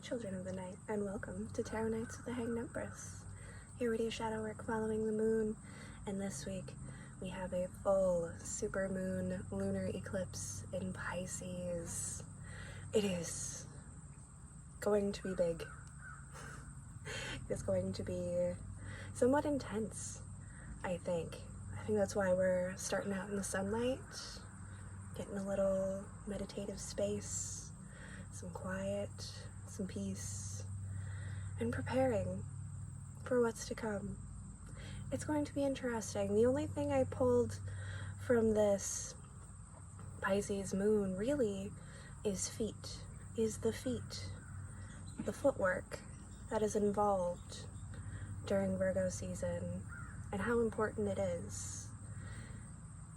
children of the night, and welcome to Tarot Nights with the Hanged Empress. Here we do shadow work following the moon, and this week we have a full supermoon lunar eclipse in Pisces. It is going to be big. It's going to be somewhat intense, I think. I think that's why we're starting out in the sunlight, getting a little meditative space, some quiet, some peace, and preparing for what's to come. It's going to be interesting. The only thing I pulled from this Pisces moon really is the feet, the footwork that is involved during Virgo season and how important it is.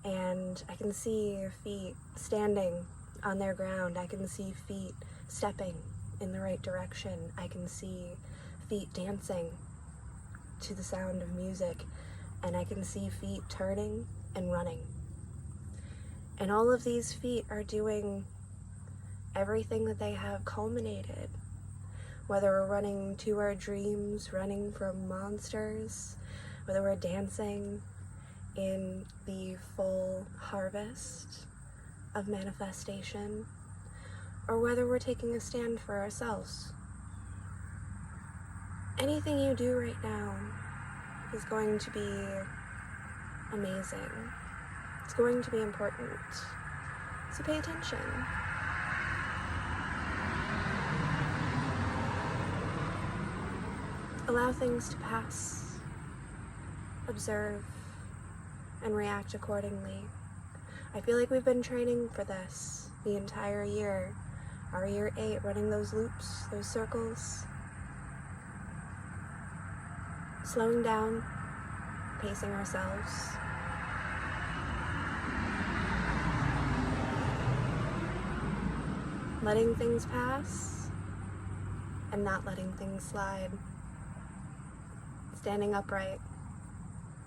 And I can see feet standing on their ground. I can see feet stepping in the right direction. I can see feet dancing to the sound of music, and I can see feet turning and running. And all of these feet are doing everything that they have culminated, whether we're running to our dreams, running from monsters, whether we're dancing in the full harvest of manifestation, or whether we're taking a stand for ourselves. Anything you do right now is going to be amazing. It's going to be important. So pay attention. Allow things to pass. Observe and react accordingly. I feel like we've been training for this the entire year. Our year 8, running those loops, those circles. Slowing down, pacing ourselves. Letting things pass and not letting things slide. Standing upright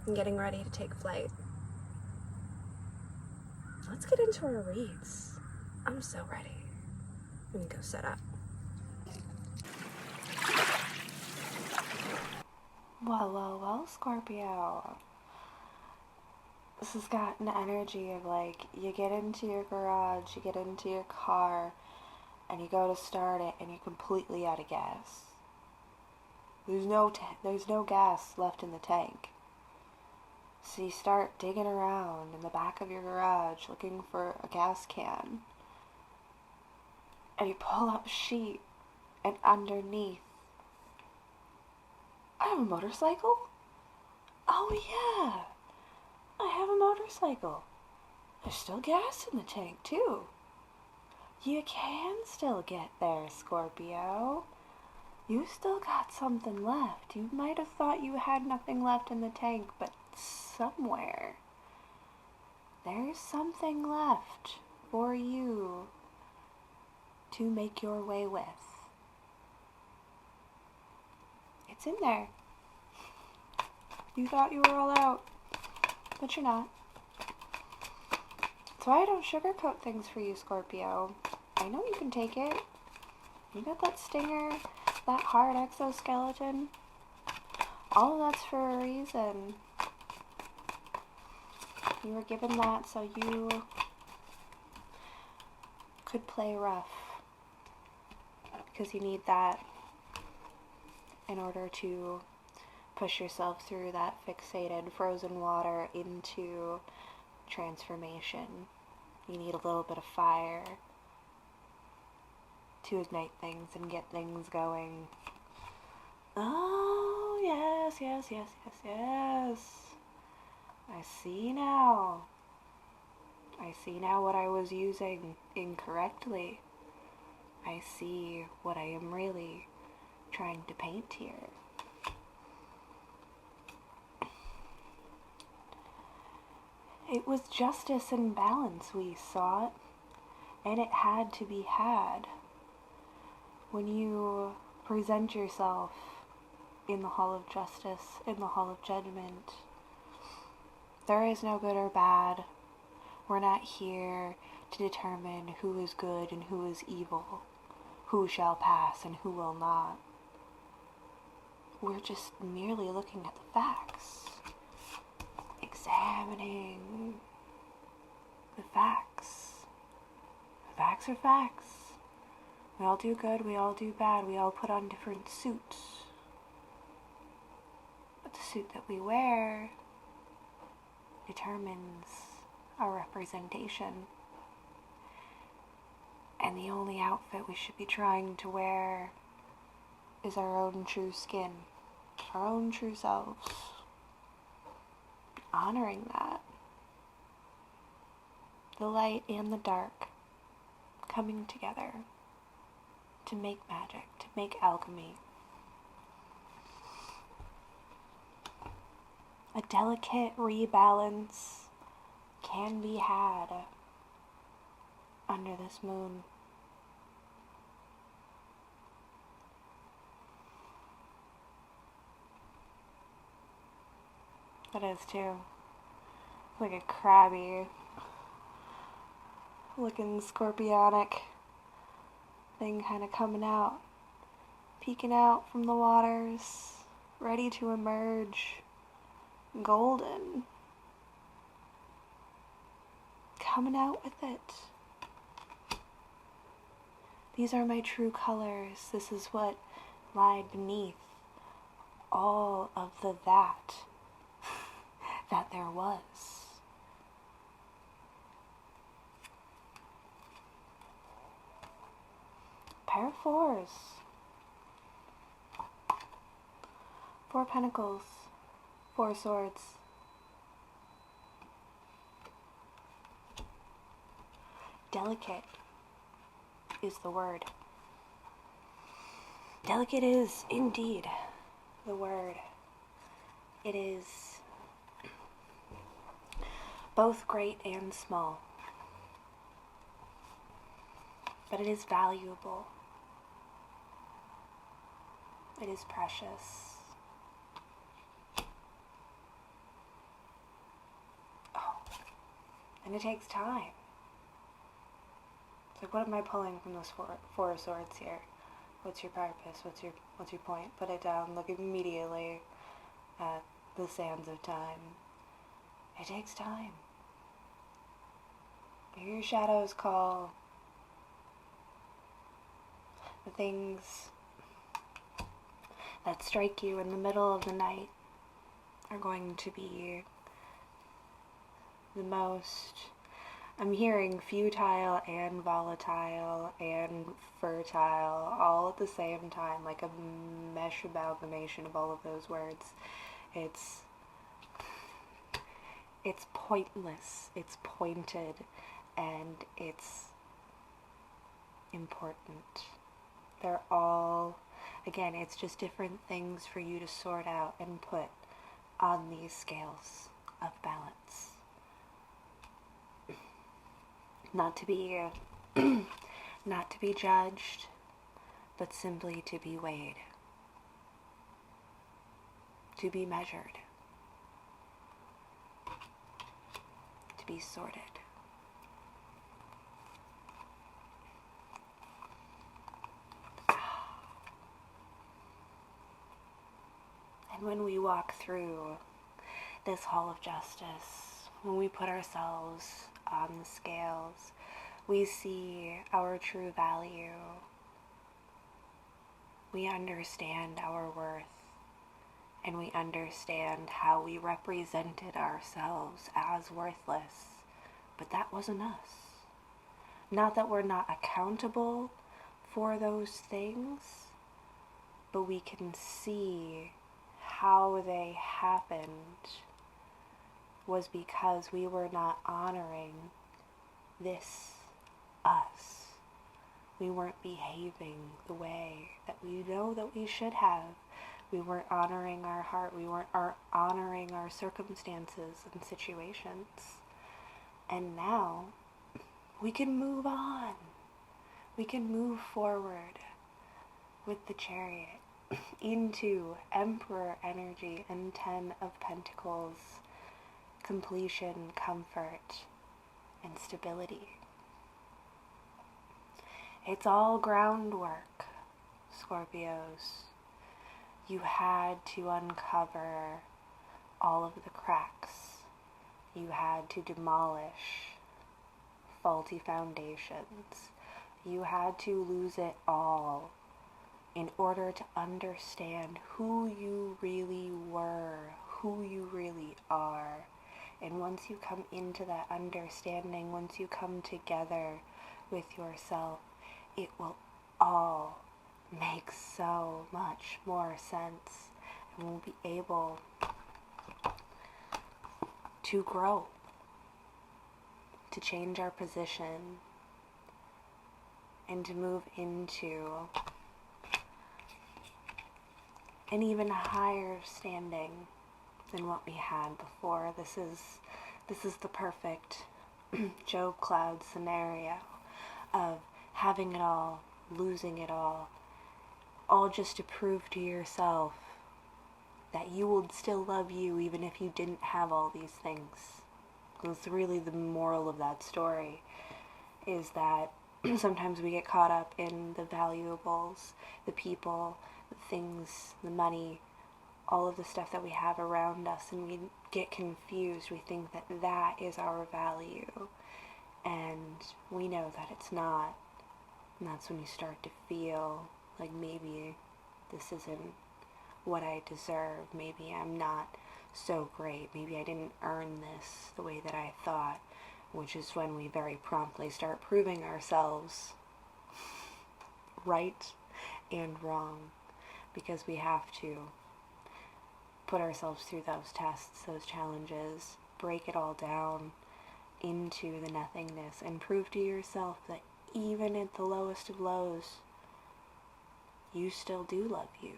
and getting ready to take flight. Let's get into our reads. I'm so ready. I'm gonna go set up. Well, Scorpio. This has got an energy of like, you get into your garage, you get into your car, and you go to start it, and you're completely out of gas. There's no gas left in the tank. So you start digging around in the back of your garage looking for a gas can. And you pull up a sheet, and underneath, I have a motorcycle? Oh yeah, I have a motorcycle. There's still gas in the tank too. You can still get there, Scorpio. You still got something left. You might have thought you had nothing left in the tank, but somewhere there's something left for you to make your way with. It's in there. You thought you were all out, but you're not. That's why I don't sugarcoat things for you, Scorpio. I know you can take it. You got that stinger, that hard exoskeleton. All of that's for a reason. You were given that so you could play rough. Because you need that in order to push yourself through that fixated frozen water into transformation. You need a little bit of fire to ignite things and get things going. Oh, yes. I see now. I see now what I was using incorrectly. I see what I am really trying to paint here. It was justice and balance we sought, and it had to be had. When you present yourself in the hall of justice, in the hall of judgment, there is no good or bad. We're not here to determine who is good and who is evil. who shall pass and who will not. We're just merely looking at the facts, examining the facts. Facts are facts. We all do good, we all do bad, we all put on different suits. But the suit that we wear determines our representation. And the only outfit we should be trying to wear is our own true skin, our own true selves. Honoring that. The light and the dark coming together to make magic, to make alchemy. A delicate rebalance can be had under this moon. It is too. Like a crabby looking scorpionic thing kind of coming out, peeking out from the waters, ready to emerge, golden, coming out with it. These are my true colors. This is what lied beneath all of the that there was. Pair of fours. 4 pentacles. 4 swords. Delicate is the word. Delicate is indeed the word. It is both great and small, but it is valuable. It is precious. Oh, and it takes time. It's like, what am I pulling from those four of swords here? What's your purpose? What's your point? Put it down. Look immediately at the sands of time. It takes time. Hear your shadows call. The things that strike you in the middle of the night are going to be the most, I'm hearing futile and volatile and fertile all at the same time, like a mesh amalgamation of all of those words. It's pointless, it's pointed, and it's important. They're all, again, it's just different things for you to sort out and put on these scales of balance. Not to be not to be judged, but simply to be weighed, to be measured, to be sorted. And when we walk through this hall of justice, when we put ourselves on the scales, we see our true value. We understand our worth, and we understand how we represented ourselves as worthless, but that wasn't us. Not that we're not accountable for those things, but we can see how they happened was because we were not honoring this us. We weren't behaving the way that we know that we should have. We weren't honoring our heart. We weren't honoring our circumstances and situations. And now we can move on. We can move forward with the Chariot into Emperor energy and 10 of Pentacles, completion, comfort, and stability. It's all groundwork, Scorpios. You had to uncover all of the cracks. You had to demolish faulty foundations. You had to lose it all in order to understand who you really were, who you really are. And once you come into that understanding, once you come together with yourself, it will all make so much more sense, and we'll be able to grow, to change our position, and to move into an even higher standing than what we had before. This is the perfect Job Cloud scenario of having it all, losing it all just to prove to yourself that you would still love you even if you didn't have all these things. That's really the moral of that story, is that sometimes we get caught up in the valuables, the people, the things, the money, all of the stuff that we have around us, and we get confused. We think that that is our value, and we know that it's not. And that's when you start to feel like maybe this isn't what I deserve. Maybe I'm not so great. Maybe I didn't earn this the way that I thought, which is when we very promptly start proving ourselves right and wrong, because we have to put ourselves through those tests, those challenges, break it all down into the nothingness, and prove to yourself that even at the lowest of lows, you still do love you.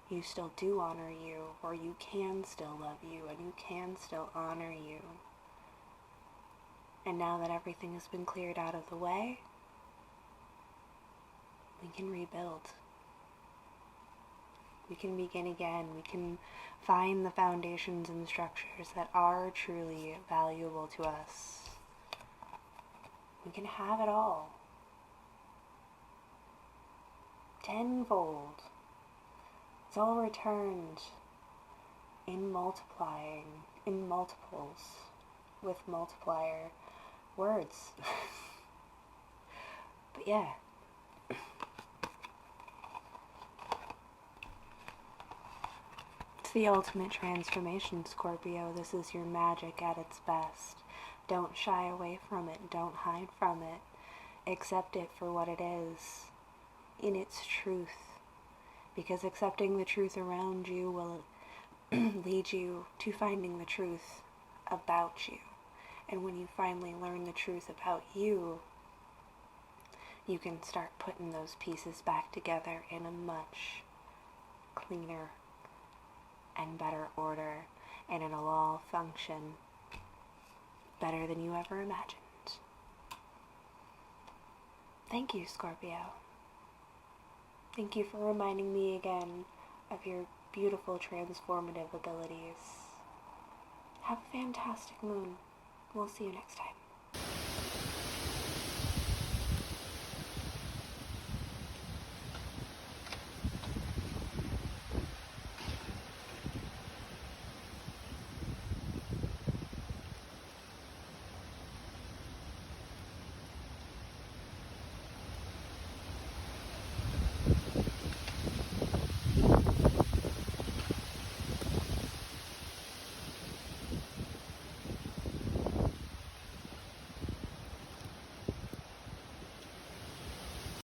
You still do honor you, or you can still love you, and you can still honor you. And now that everything has been cleared out of the way, we can rebuild. We can begin again. We can find the foundations and structures that are truly valuable to us. We can have it all. Tenfold. It's all returned in multiplying, in multiples, with multiplier words. But yeah. It's the ultimate transformation, Scorpio. This is your magic at its best. Don't shy away from it. Don't hide from it. Accept it for what it is, in its truth. Because accepting the truth around you will lead you to finding the truth about you. And when you finally learn the truth about you, you can start putting those pieces back together in a much cleaner and better order, and it'll all function better than you ever imagined. Thank you, Scorpio. Thank you for reminding me again of your beautiful transformative abilities. Have a fantastic moon. We'll see you next time.